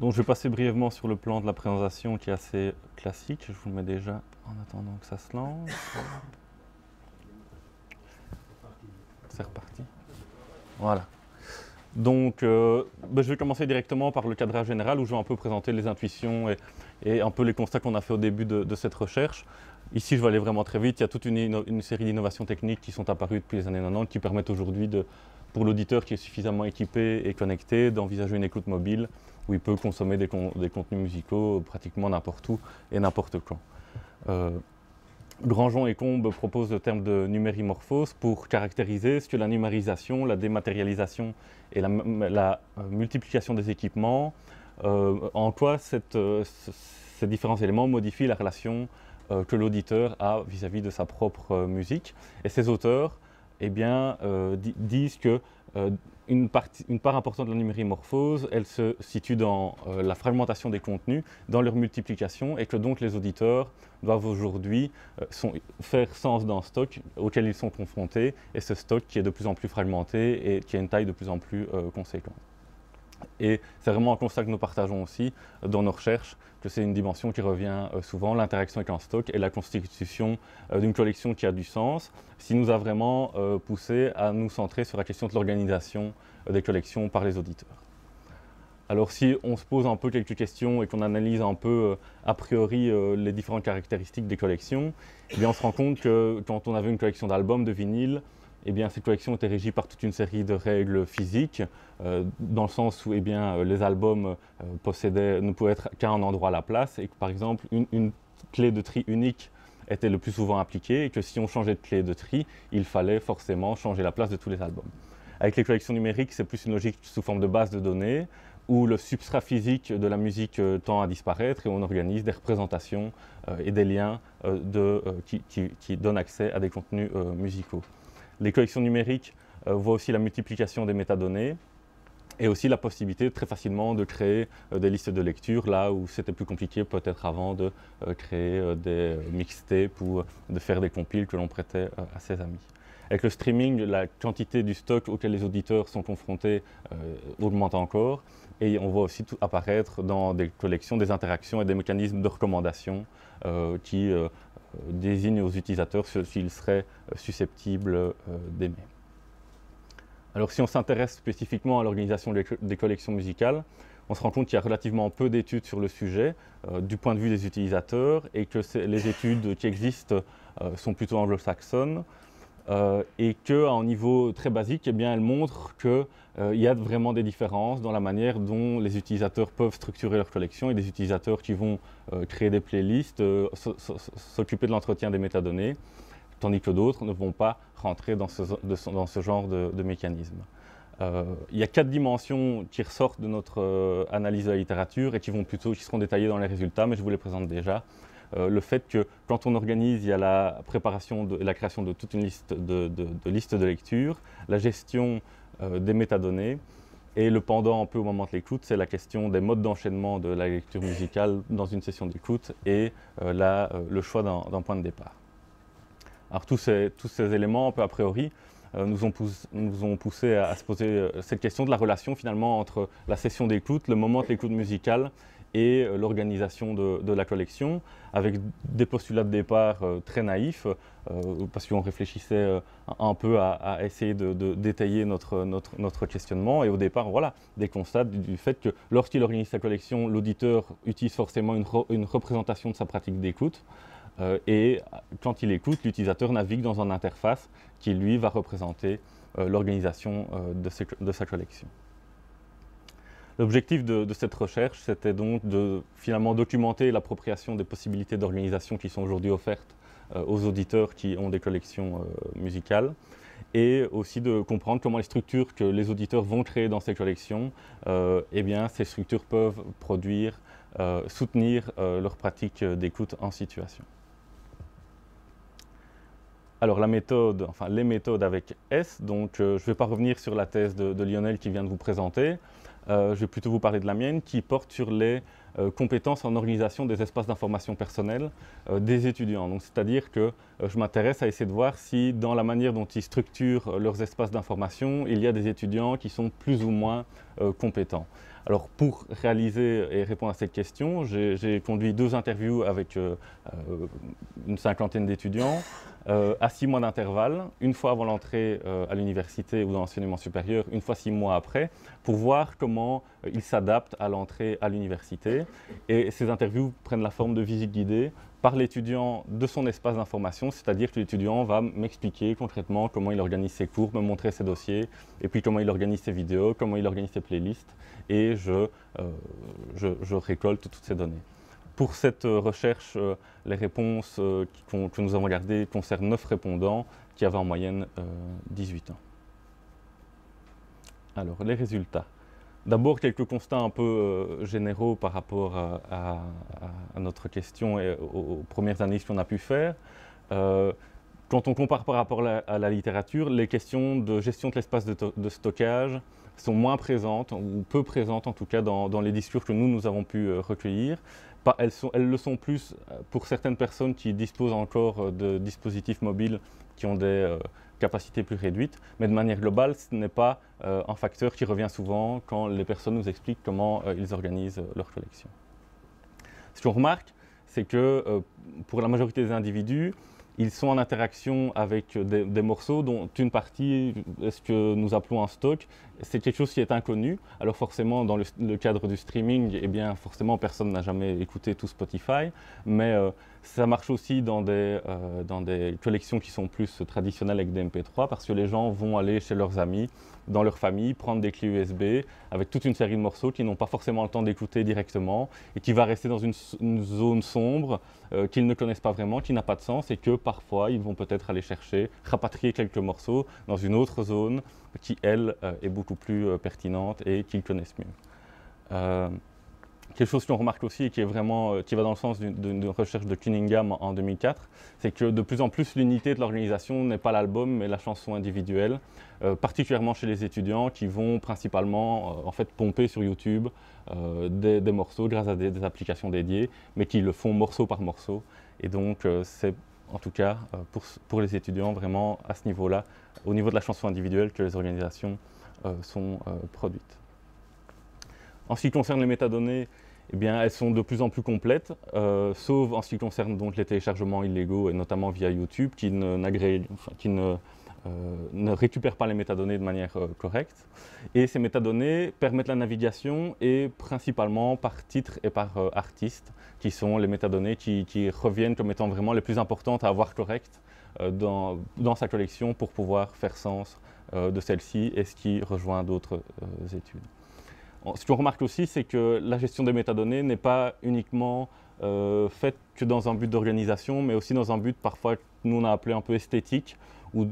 Donc je vais passer brièvement sur le plan de la présentation qui est assez classique. Je vous le mets déjà en attendant que ça se lance. C'est reparti. Voilà. Donc je vais commencer directement par le cadrage général où je vais un peu présenter les intuitions et un peu les constats qu'on a fait au début de cette recherche. Ici, je vais aller vraiment très vite. Il y a toute une série d'innovations techniques qui sont apparues depuis les années 90 qui permettent aujourd'hui, pour l'auditeur qui est suffisamment équipé et connecté, d'envisager une écoute mobile où il peut consommer des contenus musicaux pratiquement n'importe où et n'importe quand. Grandjean et Combes proposent le terme de numérimorphose pour caractériser ce que la numérisation, la dématérialisation et la multiplication des équipements, en quoi ces différents éléments modifient la relation que l'auditeur a vis-à-vis de sa propre musique. Et ces auteurs disent que une part importante de la numérimorphose, elle se situe dans la fragmentation des contenus, dans leur multiplication, et que donc les auditeurs doivent aujourd'hui faire sens d'un stock auquel ils sont confrontés, et ce stock qui est de plus en plus fragmenté et qui a une taille de plus en plus conséquente. Et c'est vraiment un constat que nous partageons aussi dans nos recherches, que c'est une dimension qui revient souvent, l'interaction avec un stock et la constitution d'une collection qui a du sens, ce qui nous a vraiment poussé à nous centrer sur la question de l'organisation des collections par les auditeurs. Alors si on se pose un peu quelques questions et qu'on analyse un peu a priori les différentes caractéristiques des collections, eh bien on se rend compte que quand on avait une collection d'albums de vinyle, eh bien, cette collection était régie par toute une série de règles physiques, dans le sens où les albums ne pouvaient être qu'à un endroit à la place, et que par exemple une clé de tri unique était le plus souvent appliquée, et que si on changeait de clé de tri, il fallait forcément changer la place de tous les albums. Avec les collections numériques, c'est plus une logique sous forme de base de données, où le substrat physique de la musique tend à disparaître et on organise des représentations et des liens qui donnent accès à des contenus musicaux. Les collections numériques voient aussi la multiplication des métadonnées et aussi la possibilité très facilement de créer des listes de lecture, là où c'était plus compliqué peut-être avant de créer des mixtapes ou de faire des compiles que l'on prêtait à ses amis. Avec le streaming, la quantité du stock auquel les auditeurs sont confrontés augmente encore et on voit aussi tout apparaître dans des collections, des interactions et des mécanismes de recommandation qui désignent aux utilisateurs s'ils seraient susceptibles d'aimer. Alors si on s'intéresse spécifiquement à l'organisation des collections musicales, on se rend compte qu'il y a relativement peu d'études sur le sujet du point de vue des utilisateurs et que les études qui existent sont plutôt anglo-saxonnes. Et qu'à un niveau très basique, eh bien, elle montre qu'il y a vraiment des différences dans la manière dont les utilisateurs peuvent structurer leur collection et des utilisateurs qui vont créer des playlists, s'occuper de l'entretien des métadonnées, tandis que d'autres ne vont pas rentrer dans ce genre de mécanisme. Il y a 4 dimensions qui ressortent de notre analyse de la littérature et qui seront détaillées dans les résultats, mais je vous les présente déjà. Le fait que quand on organise, il y a la préparation et la création de toute une liste de lecture, la gestion des métadonnées, et le pendant un peu au moment de l'écoute, c'est la question des modes d'enchaînement de la lecture musicale dans une session d'écoute et le choix d'un point de départ. Alors tous ces éléments, un peu a priori, nous ont poussé à se poser cette question de la relation finalement entre la session d'écoute, le moment de l'écoute musicale et l'organisation de la collection, avec des postulats de départ très naïfs, parce qu'on réfléchissait un peu à essayer de détailler notre questionnement. Et au départ, voilà, des constats du fait que lorsqu'il organise sa collection, l'auditeur utilise forcément une représentation de sa pratique d'écoute. Et quand il écoute, l'utilisateur navigue dans une interface qui, lui, va représenter l'organisation de sa collection. L'objectif de cette recherche, c'était donc de finalement documenter l'appropriation des possibilités d'organisation qui sont aujourd'hui offertes aux auditeurs qui ont des collections musicales et aussi de comprendre comment les structures que les auditeurs vont créer dans ces collections, ces structures peuvent produire, soutenir leur pratique d'écoute en situation. Alors les méthodes avec S, donc je ne vais pas revenir sur la thèse de Lionel qui vient de vous présenter, je vais plutôt vous parler de la mienne qui porte sur les compétences en organisation des espaces d'information personnelle des étudiants. Donc, c'est-à-dire que je m'intéresse à essayer de voir si dans la manière dont ils structurent leurs espaces d'information, il y a des étudiants qui sont plus ou moins compétents. Alors pour réaliser et répondre à cette question, j'ai conduit 2 interviews avec une cinquantaine d'étudiants à 6 mois d'intervalle, une fois avant l'entrée à l'université ou dans l'enseignement supérieur, une fois 6 mois après, pour voir comment ils s'adaptent à l'entrée à l'université. Et ces interviews prennent la forme de visites guidées par l'étudiant de son espace d'information, c'est-à-dire que l'étudiant va m'expliquer concrètement comment il organise ses cours, me montrer ses dossiers, et puis comment il organise ses vidéos, comment il organise ses playlists, et je récolte toutes ces données. Pour cette recherche, les réponses que nous avons gardées concernent 9 répondants qui avaient en moyenne 18 ans. Alors, les résultats. D'abord, quelques constats un peu généraux par rapport à notre question et aux premières analyses qu'on a pu faire. Quand on compare par rapport à la littérature, les questions de gestion de l'espace de stockage sont moins présentes, ou peu présentes en tout cas dans les discours que nous avons pu recueillir. Elles le sont plus pour certaines personnes qui disposent encore de dispositifs mobiles qui ont des capacités plus réduites, mais de manière globale, ce n'est pas un facteur qui revient souvent quand les personnes nous expliquent comment ils organisent leur collection. Ce qu'on remarque, c'est que pour la majorité des individus, ils sont en interaction avec des morceaux dont une partie est ce que nous appelons un stock. C'est quelque chose qui est inconnu. Alors forcément, dans le cadre du streaming, eh bien, forcément, personne n'a jamais écouté tout Spotify. Mais ça marche aussi dans des collections qui sont plus traditionnelles avec des MP3, parce que les gens vont aller chez leurs amis, dans leur famille, prendre des clés USB avec toute une série de morceaux qui n'ont pas forcément le temps d'écouter directement et qui va rester dans une zone sombre qu'ils ne connaissent pas vraiment, qui n'a pas de sens, et que parfois ils vont peut-être aller chercher, rapatrier quelques morceaux dans une autre zone qui, elle, est beaucoup plus pertinente et qu'ils connaissent mieux. Quelque chose qu'on remarque aussi et qui va dans le sens d'une recherche de Cunningham en 2004, c'est que de plus en plus l'unité de l'organisation n'est pas l'album mais la chanson individuelle, particulièrement chez les étudiants qui vont principalement en fait pomper sur YouTube des morceaux grâce à des applications dédiées, mais qui le font morceau par morceau. Et donc c'est en tout cas pour les étudiants vraiment à ce niveau-là, au niveau de la chanson individuelle, que les organisations sont produites. En ce qui concerne les métadonnées, eh bien, elles sont de plus en plus complètes, sauf en ce qui concerne donc les téléchargements illégaux, et notamment via YouTube, qui ne récupèrent pas les métadonnées de manière correcte. Et ces métadonnées permettent la navigation, et principalement par titre et par artiste, qui sont les métadonnées qui reviennent comme étant vraiment les plus importantes à avoir correctes dans sa collection pour pouvoir faire sens de celle-ci, et ce qui rejoint d'autres études. Ce qu'on remarque aussi, c'est que la gestion des métadonnées n'est pas uniquement faite que dans un but d'organisation, mais aussi dans un but parfois que nous on a appelé un peu esthétique, ou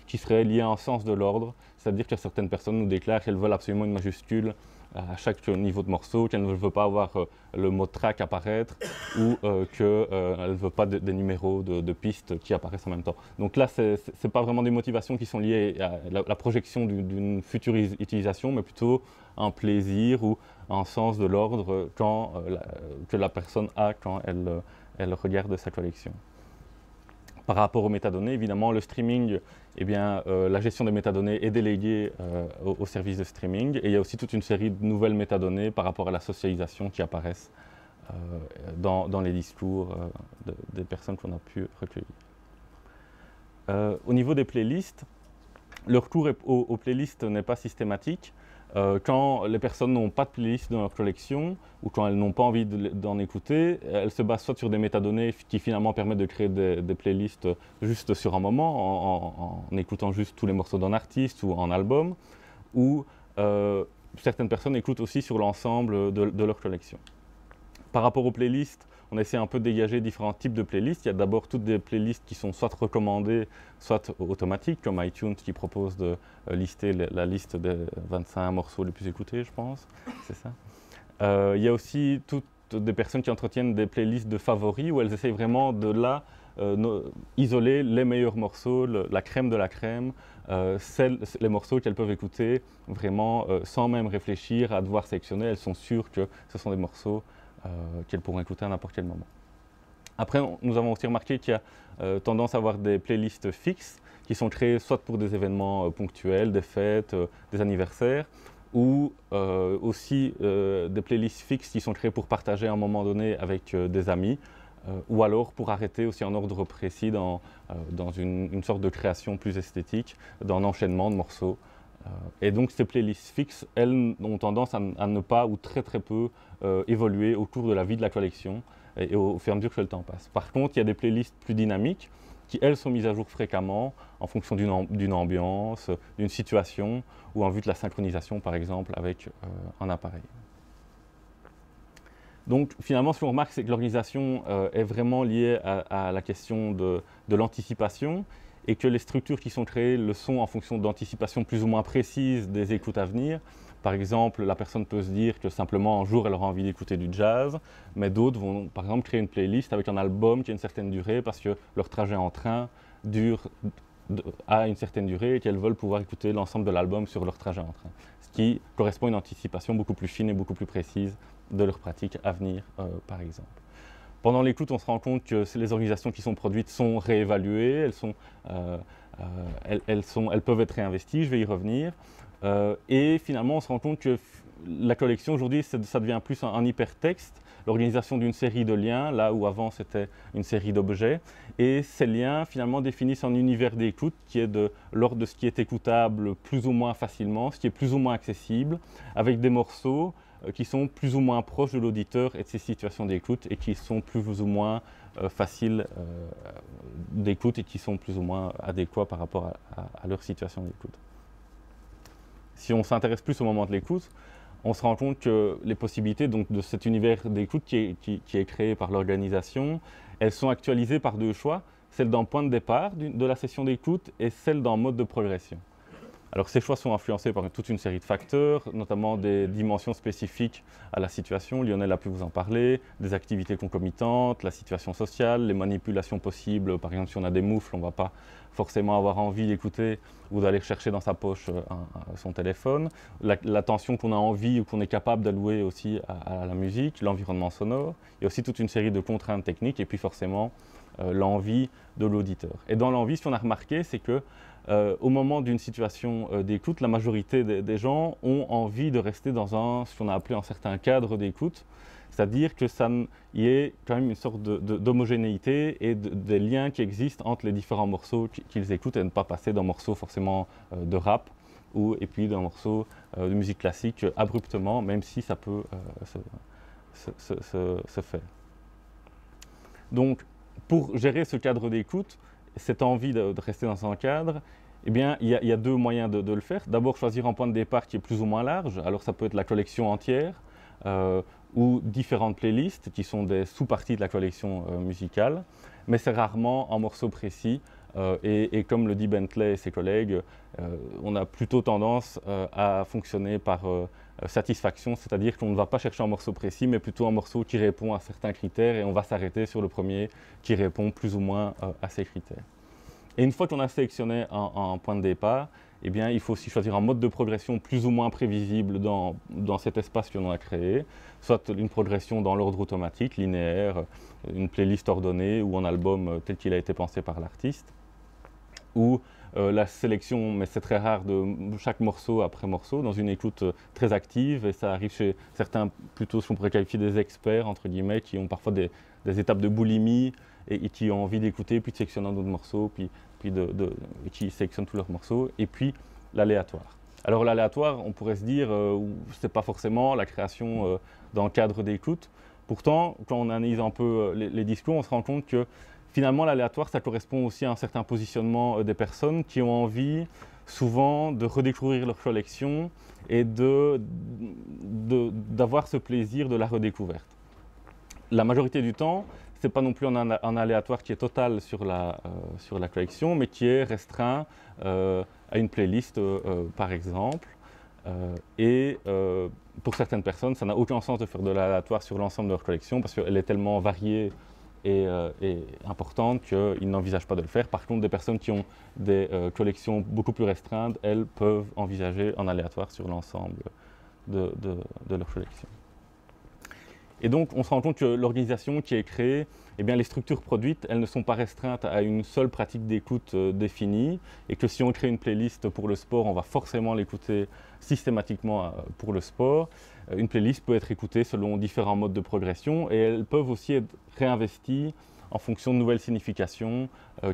qui serait lié à un sens de l'ordre. C'est-à-dire que certaines personnes nous déclarent qu'elles veulent absolument une majuscule à chaque niveau de morceau, qu'elles ne veulent pas avoir le mot track apparaître, ou qu'elles ne veulent pas des numéros de pistes qui apparaissent en même temps. Donc là, ce n'est pas vraiment des motivations qui sont liées à la projection d'une future utilisation, mais plutôt un plaisir ou un sens de l'ordre que la personne a quand elle regarde sa collection. Par rapport aux métadonnées, évidemment, le streaming, eh bien, la gestion des métadonnées est déléguée au service de streaming, et il y a aussi toute une série de nouvelles métadonnées par rapport à la socialisation qui apparaissent dans les discours des personnes qu'on a pu recueillir. Au niveau des playlists, le recours aux playlists n'est pas systématique. Quand les personnes n'ont pas de playlist dans leur collection, ou quand elles n'ont pas envie d'en écouter, elles se basent soit sur des métadonnées qui finalement permettent de créer des playlists juste sur un moment, en écoutant juste tous les morceaux d'un artiste ou en album, ou certaines personnes écoutent aussi sur l'ensemble de leur collection. Par rapport aux playlists, on essaie un peu de dégager différents types de playlists. Il y a d'abord toutes des playlists qui sont soit recommandées, soit automatiques, comme iTunes qui propose de lister la liste des 25 morceaux les plus écoutés, je pense. C'est ça. Il y a aussi toutes des personnes qui entretiennent des playlists de favoris, où elles essayent vraiment de là isoler les meilleurs morceaux, la crème de la crème, les morceaux qu'elles peuvent écouter vraiment sans même réfléchir à devoir sélectionner. Elles sont sûres que ce sont des morceaux qu'elles pourront écouter à n'importe quel moment. Après, nous avons aussi remarqué qu'il y a tendance à avoir des playlists fixes qui sont créées soit pour des événements ponctuels, des fêtes, des anniversaires, ou aussi des playlists fixes qui sont créées pour partager à un moment donné avec des amis, ou alors pour arrêter aussi en ordre précis dans une sorte de création plus esthétique, dans un enchaînement de morceaux. Et donc ces playlists fixes, elles ont tendance à ne pas ou très très peu évoluer au cours de la vie de la collection et au fur et à mesure que le temps passe. Par contre, il y a des playlists plus dynamiques qui, elles, sont mises à jour fréquemment en fonction d'une ambiance, d'une situation ou en vue de la synchronisation, par exemple, avec un appareil. Donc finalement, ce qu'on remarque, c'est que l'organisation est vraiment liée à la question de l'anticipation et que les structures qui sont créées le sont en fonction d'anticipation plus ou moins précise des écoutes à venir. Par exemple, la personne peut se dire que simplement un jour elle aura envie d'écouter du jazz, mais d'autres vont par exemple créer une playlist avec un album qui a une certaine durée parce que leur trajet en train dure à une certaine durée et qu'elles veulent pouvoir écouter l'ensemble de l'album sur leur trajet en train. Ce qui correspond à une anticipation beaucoup plus fine et beaucoup plus précise de leur pratique à venir, par exemple. Pendant l'écoute, on se rend compte que les organisations qui sont produites sont réévaluées, elles peuvent être réinvesties, je vais y revenir. Et finalement, on se rend compte que la collection aujourd'hui, ça devient plus un hypertexte, l'organisation d'une série de liens, là où avant c'était une série d'objets. Et ces liens, finalement, définissent un univers d'écoute qui est de l'ordre de ce qui est écoutable plus ou moins facilement, ce qui est plus ou moins accessible, avec des morceaux qui sont plus ou moins proches de l'auditeur et de ses situations d'écoute et qui sont plus ou moins faciles d'écoute et qui sont plus ou moins adéquats par rapport à leur situation d'écoute. Si on s'intéresse plus au moment de l'écoute, on se rend compte que les possibilités donc, de cet univers d'écoute qui est créé par l'organisation, elles sont actualisées par deux choix, celle d'un point de départ de la session d'écoute et celle d'un mode de progression. Alors ces choix sont influencés par toute une série de facteurs, notamment des dimensions spécifiques à la situation, Lionel a pu vous en parler, des activités concomitantes, la situation sociale, les manipulations possibles, par exemple si on a des moufles, on ne va pas forcément avoir envie d'écouter ou d'aller chercher dans sa poche son téléphone, l'attention qu'on a envie ou qu'on est capable d'allouer aussi à la musique, l'environnement sonore, il y a aussi toute une série de contraintes techniques et puis forcément l'envie de l'auditeur. Et dans l'envie, ce qu'on a remarqué, c'est que au moment d'une situation d'écoute, la majorité des gens ont envie de rester dans ce qu'on a appelé un certain cadre d'écoute, c'est-à-dire que y ait quand même une sorte d'homogénéité et des liens qui existent entre les différents morceaux qu'ils écoutent et ne pas passer d'un morceau forcément de rap et puis d'un morceau de musique classique abruptement, même si ça peut se faire. Donc, pour gérer ce cadre d'écoute, cette envie de rester dans un cadre, eh bien, il y a deux moyens de le faire. D'abord, choisir un point de départ qui est plus ou moins large. Alors, ça peut être la collection entière ou différentes playlists qui sont des sous-parties de la collection musicale, mais c'est rarement un morceau précis. Et comme le dit Bentley et ses collègues, on a plutôt tendance à fonctionner par satisfaction, c'est-à-dire qu'on ne va pas chercher un morceau précis, mais plutôt un morceau qui répond à certains critères et on va s'arrêter sur le premier qui répond plus ou moins à ces critères. Et une fois qu'on a sélectionné un point de départ, eh bien, il faut aussi choisir un mode de progression plus ou moins prévisible dans cet espace que l'on a créé, soit une progression dans l'ordre automatique, linéaire, une playlist ordonnée ou un album tel qu'il a été pensé par l'artiste, ou la sélection, mais c'est très rare, de chaque morceau après morceau, dans une écoute très active, et ça arrive chez certains, plutôt ce qu'on pourrait qualifier des experts, entre guillemets, qui ont parfois des étapes de boulimie, et qui ont envie d'écouter, puis de sélectionner d'autres morceaux, puis et qui sélectionnent tous leurs morceaux, et puis l'aléatoire. Alors l'aléatoire, on pourrait se dire, c'est pas forcément la création d'un cadre d'écoute. Pourtant, quand on analyse un peu les discours, on se rend compte que finalement, l'aléatoire, ça correspond aussi à un certain positionnement des personnes qui ont envie souvent de redécouvrir leur collection et d'avoir ce plaisir de la redécouverte. La majorité du temps, ce n'est pas non plus un aléatoire qui est total sur la collection, mais qui est restreint à une playlist, par exemple. Pour certaines personnes, ça n'a aucun sens de faire de l'aléatoire sur l'ensemble de leur collection parce qu'elle est tellement variée et importante qu'ils n'envisagent pas de le faire. Par contre, des personnes qui ont des collections beaucoup plus restreintes, elles peuvent envisager un aléatoire sur l'ensemble de leur collection. Et donc, on se rend compte que l'organisation qui est créée, eh bien, les structures produites, elles ne sont pas restreintes à une seule pratique d'écoute définie, et que si on crée une playlist pour le sport, on va forcément l'écouter systématiquement pour le sport. Une playlist peut être écoutée selon différents modes de progression, et elles peuvent aussi être réinvesties en fonction de nouvelles significations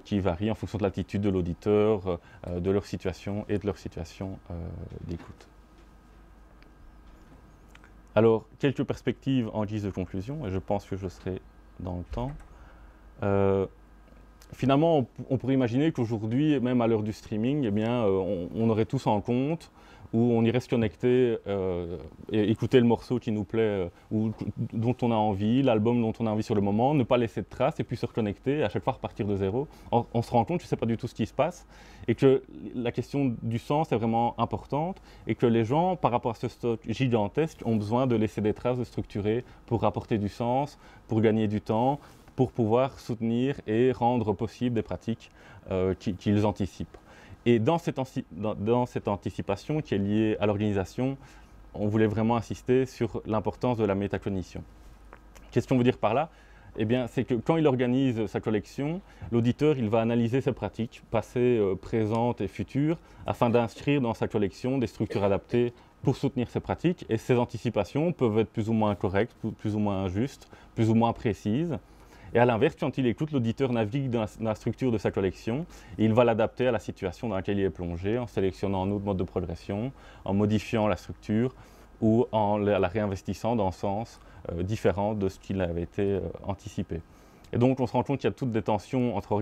qui varient en fonction de l'attitude de l'auditeur, de leur situation et de leur situation d'écoute. Alors, quelques perspectives en guise de conclusion, et je pense que je serai dans le temps. Finalement, on pourrait imaginer qu'aujourd'hui, même à l'heure du streaming, eh bien, on aurait tous un compte où on irait se connecter et écouter le morceau qui nous plaît ou dont on a envie, l'album dont on a envie sur le moment, ne pas laisser de traces et puis se reconnecter et à chaque fois repartir de zéro. On se rend compte que ce n'est pas du tout ce qui se passe et que la question du sens est vraiment importante et que les gens, par rapport à ce stock gigantesque, ont besoin de laisser des traces, de structurer pour apporter du sens, pour gagner du temps, pour pouvoir soutenir et rendre possible des pratiques qu'ils anticipent. Et dans cette anticipation qui est liée à l'organisation, on voulait vraiment insister sur l'importance de la métacognition. Qu'est-ce qu'on veut dire par là? Eh bien, c'est que quand il organise sa collection, l'auditeur il va analyser ses pratiques, passées, présentes et futures, afin d'inscrire dans sa collection des structures adaptées pour soutenir ses pratiques. Et ces anticipations peuvent être plus ou moins correctes, plus ou moins justes, plus ou moins précises. Et à l'inverse, quand il écoute, l'auditeur navigue dans la structure de sa collection et il va l'adapter à la situation dans laquelle il est plongé, en sélectionnant un autre mode de progression, en modifiant la structure ou en la réinvestissant dans un sens différent de ce qu'il avait été anticipé. Et donc, on se rend compte qu'il y a toutes des tensions entre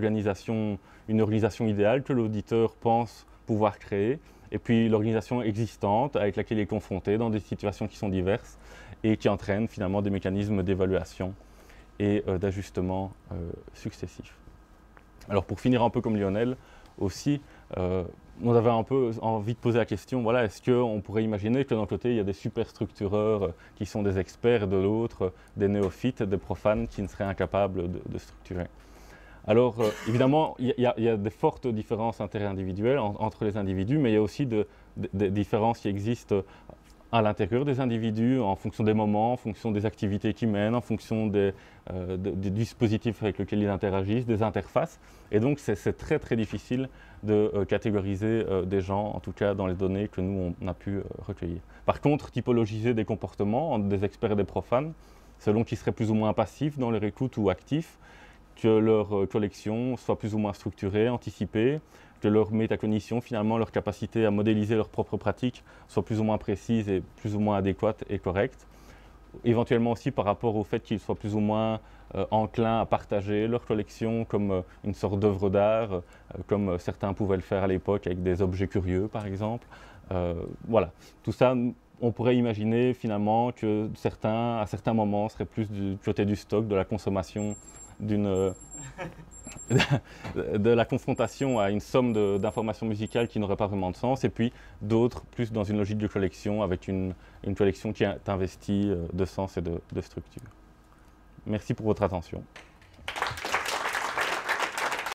une organisation idéale que l'auditeur pense pouvoir créer, et puis l'organisation existante avec laquelle il est confronté dans des situations qui sont diverses et qui entraînent finalement des mécanismes d'évaluation et d'ajustements successifs. Alors pour finir un peu comme Lionel aussi, on avait un peu envie de poser la question, voilà, est-ce qu'on pourrait imaginer que d'un côté il y a des superstructureurs qui sont des experts et de l'autre des néophytes, des profanes qui ne seraient incapables de structurer. Alors évidemment, il y a des fortes différences interindividuelles entre les individus, mais il y a aussi des différences qui existent à l'intérieur des individus, en fonction des moments, en fonction des activités qu'ils mènent, en fonction des dispositifs avec lesquels ils interagissent, des interfaces. Et donc, c'est très très difficile de catégoriser des gens, en tout cas dans les données que nous, on a pu recueillir. Par contre, typologiser des comportements entre des experts et des profanes, selon qu'ils seraient plus ou moins passifs dans leur écoute ou actifs, que leur collection soit plus ou moins structurée, anticipée, que leur métacognition, finalement, leur capacité à modéliser leurs propres pratiques soit plus ou moins précise et plus ou moins adéquate et correcte. Éventuellement aussi par rapport au fait qu'ils soient plus ou moins enclins à partager leur collection comme une sorte d'œuvre d'art, comme certains pouvaient le faire à l'époque avec des objets curieux, par exemple. Voilà, tout ça, on pourrait imaginer finalement que certains, à certains moments, seraient plus du côté du stock, de la consommation, de la confrontation à une somme d'informations musicales qui n'aurait pas vraiment de sens, et puis d'autres plus dans une logique de collection avec une collection qui est investie de sens et de structure. Merci pour votre attention.